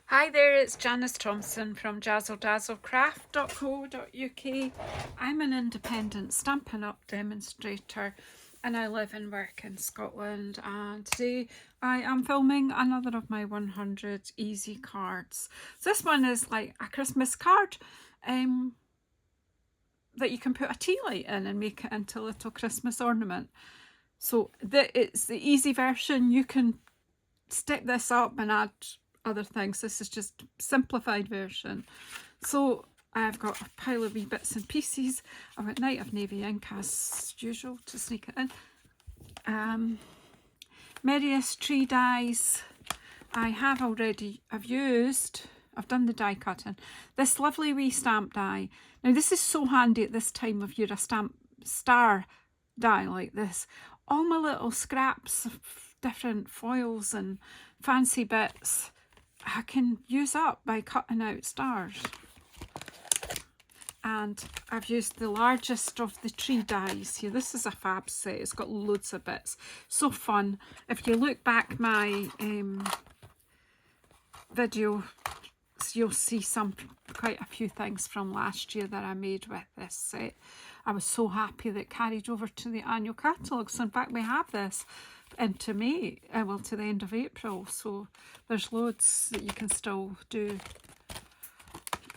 Hi there, it's Janice Thomson from JazzleDazzleCraft.co.uk. I'm an independent Stampin' Up demonstrator and I live and work in Scotland, and today I am filming another of my 100 easy cards. So this one is like a Christmas card that you can put a tea light in and make it into a little Christmas ornament. So it's the easy version. You can stick this up and add other things. This is just simplified version. So I've got a pile of wee bits and pieces. I've got Night of Navy ink as usual to sneak it in. Merriest Tree dies. I've done the die cutting. This lovely wee stamp die. Now this is so handy at this time of year, a stamp star die like this. All my little scraps of different foils and fancy bits I can use up by cutting out stars. And I've used the largest of the tree dies here. This is a fab set. It's got loads of bits. So fun. If you look back my video, you'll see quite a few things from last year that I made with this set. I was so happy that it carried over to the annual catalogue. So in fact we have this into May, well, to the end of April, so there's loads that you can still do.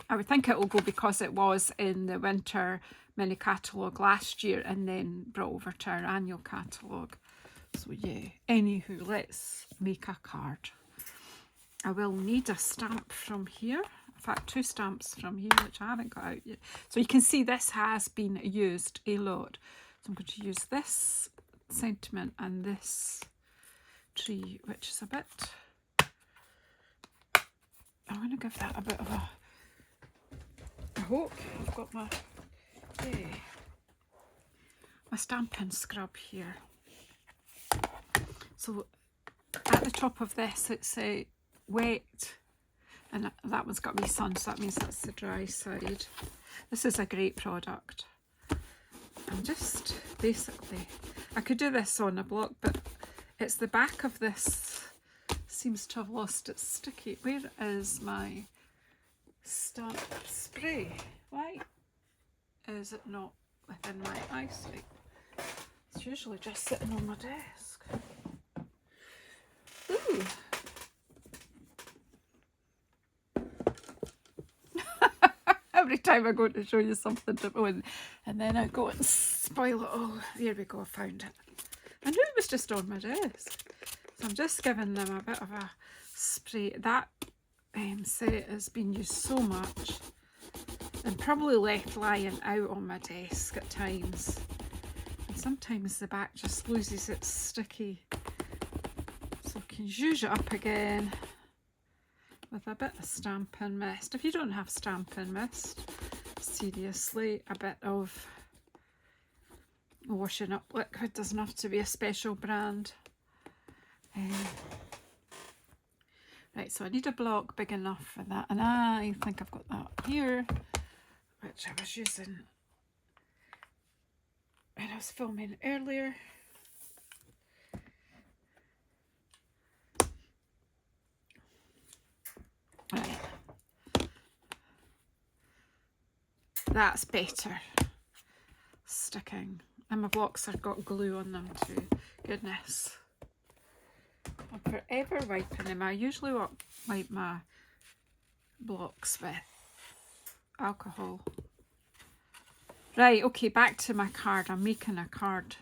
I would think it will go because it was in the winter mini catalogue last year and then brought over to our annual catalogue. So yeah, anywho, let's make a card. I will need a stamp from here. In fact, 2 stamps from here, which I haven't got out yet. So you can see this has been used a lot. So I'm going to use this sentiment and this tree, which is a bit, I'm going to give that a bit of a, I hope I've got my Stampin' scrub here. So at the top of this it's a wet, and that one's got wee sun, so that means that's the dry side. This is a great product. I'm just basically, I could do this on a block, but it's the back of this seems to have lost its sticky. Where is my stamp spray? Why is it not within my eyesight? It's usually just sitting on my desk. Ooh. Every time I go to show you something different, and then I go and spoil it all. There we go, I found it. I knew it was just on my desk. So I'm just giving them a bit of a spray. That set has been used so much and probably left lying out on my desk at times. And sometimes the back just loses its sticky. So I can use it up again with a bit of Stampin' Mist. If you don't have Stampin' Mist, seriously, a bit of washing up liquid. Doesn't have to be a special brand. Right, so I need a block big enough for that, and I think I've got that here, which I was using when I was filming earlier. Right. That's better sticking, and my blocks have got glue on them too. Goodness, I'm forever wiping them. I usually wipe my blocks with alcohol. Right, okay, back to my card. I'm making a card.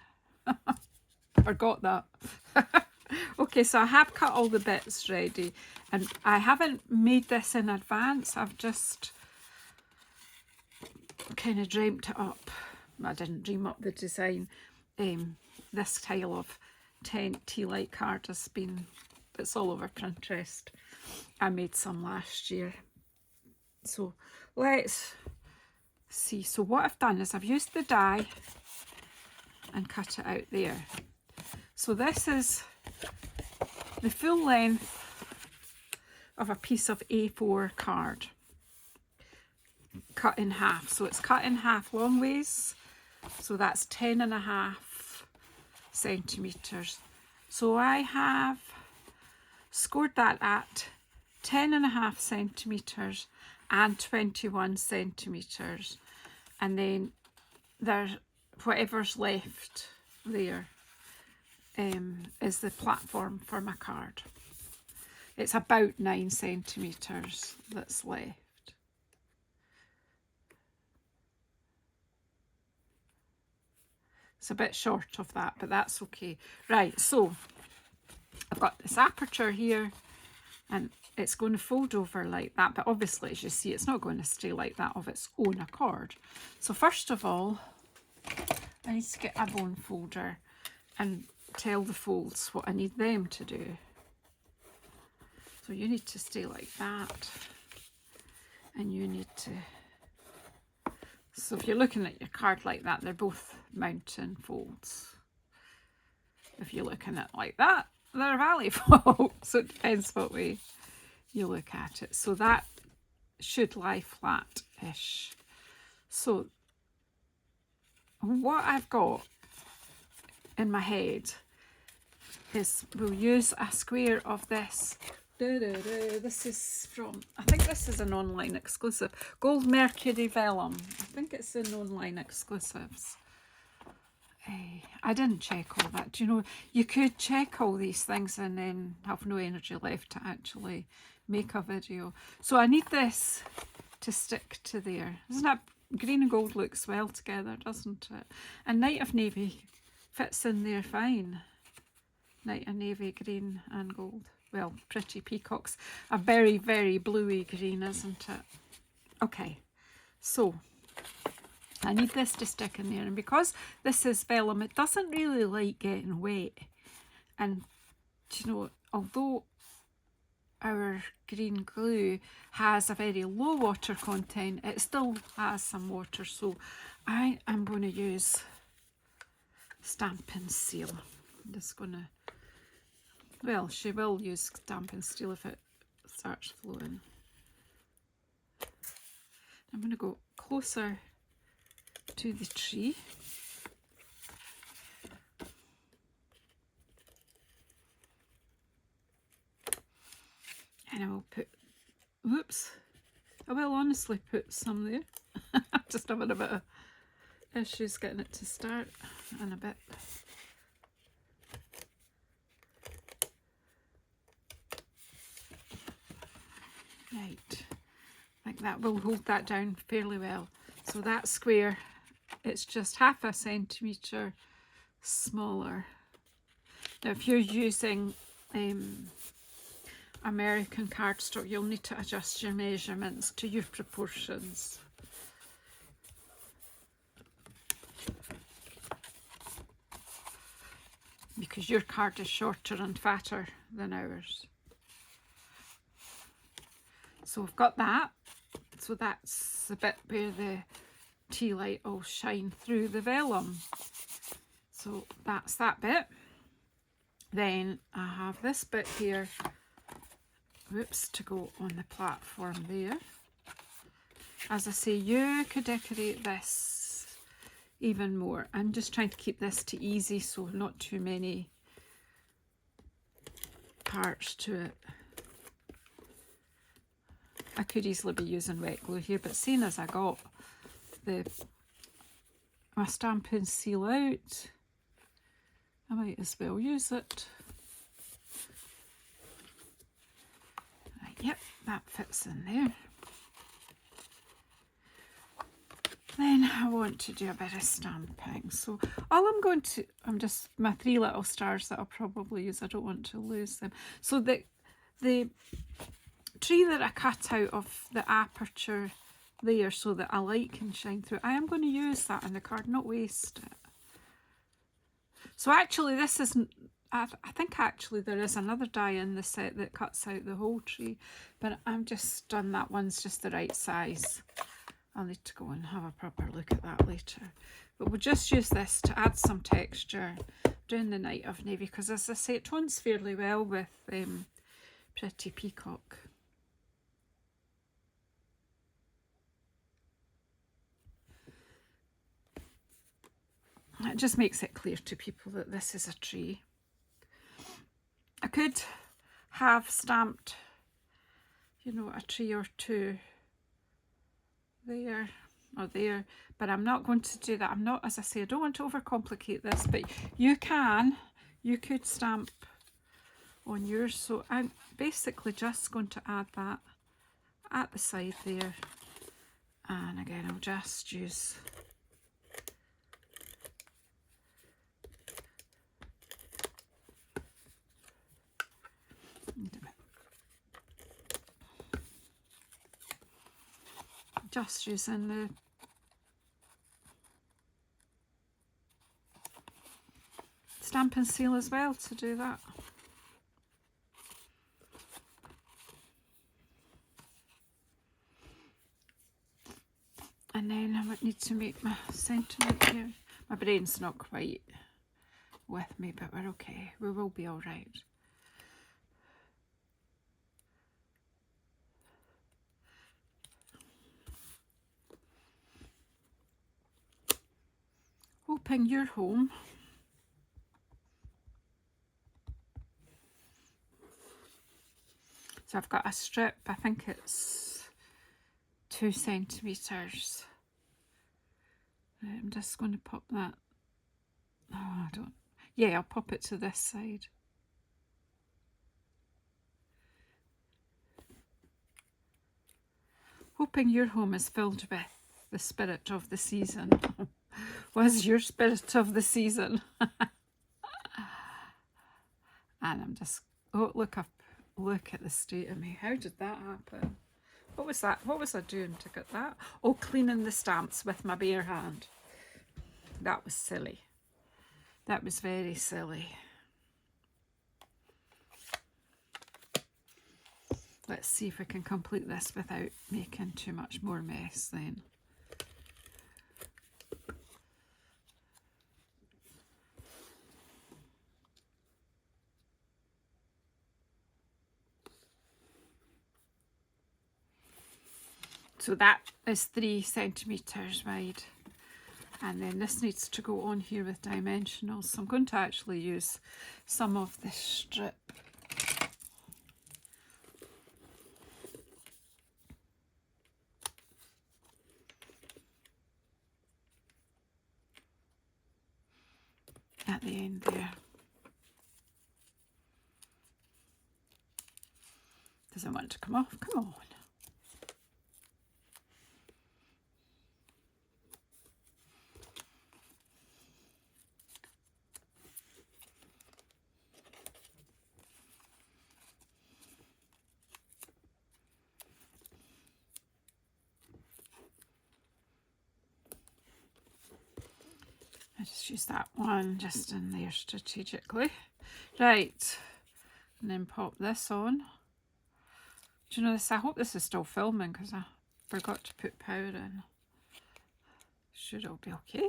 Forgot that. Okay, so I have cut all the bits ready, and I haven't made this in advance. I've just kind of dreamt it up. I didn't dream up the design. This style of tea light card has been, it's all over Pinterest. I made some last year. So let's see. So what I've done is I've used the die and cut it out there. So this is the full length of a piece of A4 card cut in half. So it's cut in half long ways, so that's 10.5 centimeters. So I have scored that at 10.5 centimetres and 21 centimetres, and then there's whatever's left there is the platform for my card. It's about 9 centimetres that's left. It's a bit short of that, but that's okay. Right, so I've got this aperture here, and it's going to fold over like that, but obviously, as you see, it's not going to stay like that of its own accord. So first of all, I need to get a bone folder and tell the folds what I need them to do. So you need to stay like that, and you need to, so if you're looking at your card like that, they're both mountain folds. If you're looking at it like that, they're valley folds. So it depends what way you look at it. So that should lie flat-ish. So what I've got in my head is we'll use a square of this. This is from, I think this is an online exclusive. Gold Mercury vellum. I think it's in online exclusives. I didn't check all that. Do you know, you could check all these things and then have no energy left to actually make a video. So I need this to stick to there. Isn't that green and gold looks well together, doesn't it? And Night of Navy fits in there fine. Night of Navy, green and gold. Well, pretty peacocks. A very, very bluey green, isn't it? Okay, so I need this to stick in there. And because this is vellum, it doesn't really like getting wet. And, you know, although our green glue has a very low water content, it still has some water. So I am going to use Stampin' Seal. I'm just going to, well, she will use Stampin' Seal if it starts flowing. I'm going to go closer to the tree. And I will put, whoops, I will honestly put some there. I'm just having a bit of issues getting it to start in a bit. Right, I think that will hold that down fairly well. So that square, it's just 0.5 centimetre smaller. Now if you're using American cardstock, you'll need to adjust your measurements to your proportions. Because your card is shorter and fatter than ours. So we've got that. So that's the bit where the tea light will shine through the vellum. So that's that bit. Then I have this bit here, whoops, to go on the platform there. As I say, you could decorate this even more. I'm just trying to keep this to easy, so not too many parts to it. I could easily be using wet glue here, but seeing as I got my Stampin' Seal out, I might as well use it. Right, yep, that fits in there. Then I want to do a bit of stamping. So all I'm going to, just my 3 little stars that I'll probably use, I don't want to lose them. So the tree that I cut out of the aperture there so that a light can shine through, I am going to use that on the card, not waste it. So actually this isn't, I think actually there is another die in the set that cuts out the whole tree, but I'm just done that one's just the right size. I'll need to go and have a proper look at that later. But we'll just use this to add some texture during the Night of Navy, because as I say, it tones fairly well with Pretty Peacock. It just makes it clear to people that this is a tree. I could have stamped you know, a tree or two there or there, but I'm not going to do that. I'm not, as I say, I don't want to overcomplicate this, but you could stamp on yours. So I'm basically just going to add that at the side there, and again I'll just use using the Stampin' Seal as well to do that. And then I might need to make my sentiment here. My brain's not quite with me, but we're okay. We will be all right. Hoping you're home. So I've got a strip, I think it's 2 centimetres. I'm just going to pop that. Oh, I don't. Yeah, I'll pop it to this side. Hoping your home is filled with the spirit of the season. Was your spirit of the season? And I'm just, oh, look at the state of me. How did that happen? What was that? What was I doing to get that? Oh, cleaning the stamps with my bare hand. That was silly. That was very silly. Let's see if we can complete this without making too much more mess then. So that is 3 centimetres wide. And then this needs to go on here with dimensionals. So I'm going to actually use some of this strip. At the end there. Doesn't want to come off. Come on. I just use that one just in there strategically. Right, and then pop this on. Do you know this? I hope this is still filming because I forgot to put power in. Should all be okay.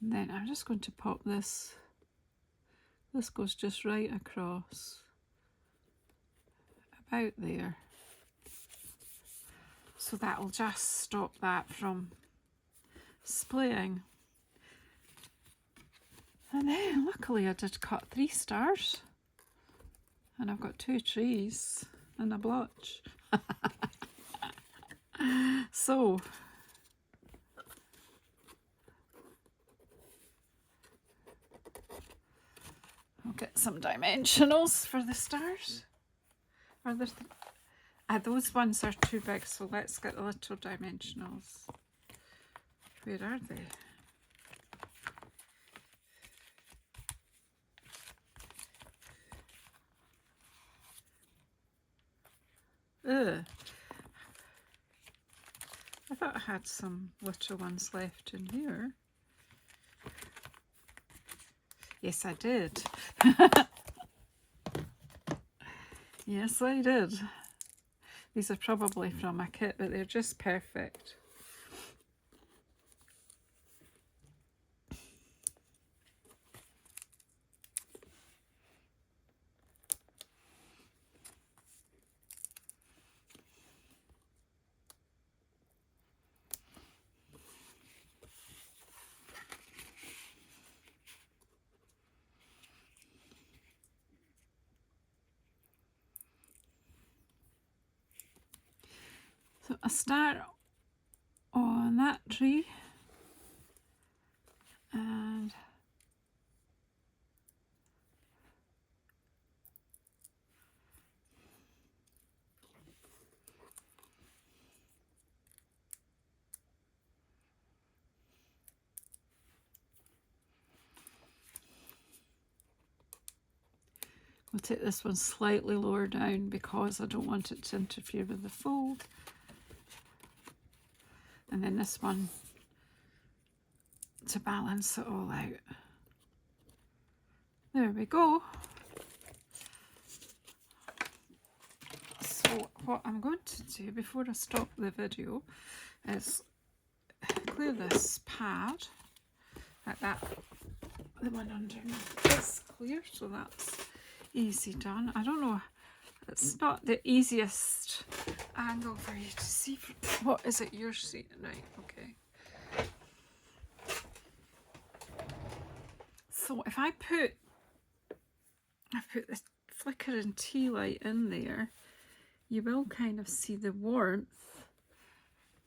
And then I'm just going to pop this. This goes just right across. About there. So that'll just stop that from splaying. And then luckily I did cut 3 stars. And I've got 2 trees and a blotch. So I'll get some dimensionals for the stars. Are there those ones are too big, so let's get the little dimensionals. Where are they? Ugh. I thought I had some little ones left in here. Yes, I did. Yes, I did. These are probably from my kit, but they're just perfect. a start on that tree, and we'll take this one slightly lower down because I don't want it to interfere with the fold. And then this one to balance it all out. There we go. So what I'm going to do before I stop the video is clear this pad like that. The one underneath is clear, so that's easy done. I don't know, it's not the easiest angle for you to see. What is it you're seeing? Right, okay. So if I put this flickering tea light in there, you will kind of see the warmth.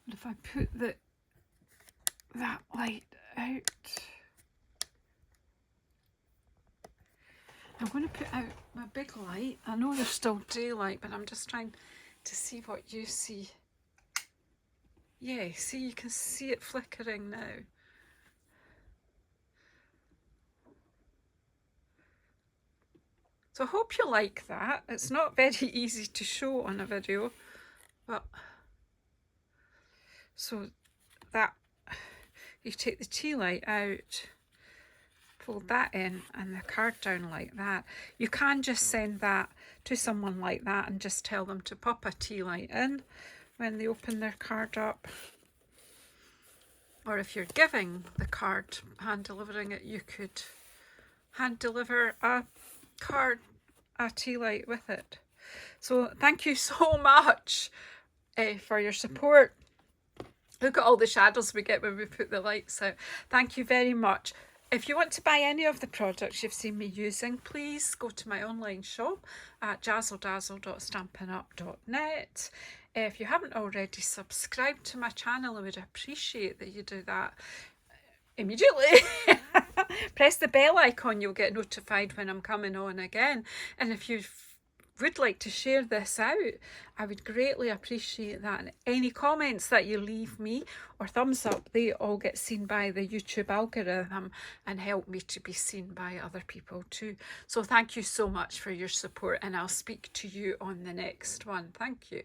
But if I put that light out, I'm going to put out my big light. I know there's still daylight, but I'm just trying to see what you see. Yeah, see, you can see it flickering now. So I hope you like that. It's not very easy to show on a video, but so that you take the tea light out, fold that in, and the card down like that. You can just send that to someone like that and just tell them to pop a tea light in when they open their card up. Or if you're giving the card, hand delivering it, you could hand deliver a card, a tea light with it. So thank you so much for your support. Look at all the shadows we get when we put the lights out. Thank you very much. If you want to buy any of the products you've seen me using, please go to my online shop at JazzleDazzle.stampinup.net. If you haven't already subscribed to my channel, I would appreciate that you do that immediately. Press the bell icon, you'll get notified when I'm coming on again. And if you would like to share this out, I would greatly appreciate that. And any comments that you leave me or thumbs up, they all get seen by the YouTube algorithm and help me to be seen by other people too. So thank you so much for your support, and I'll speak to you on the next one. Thank you.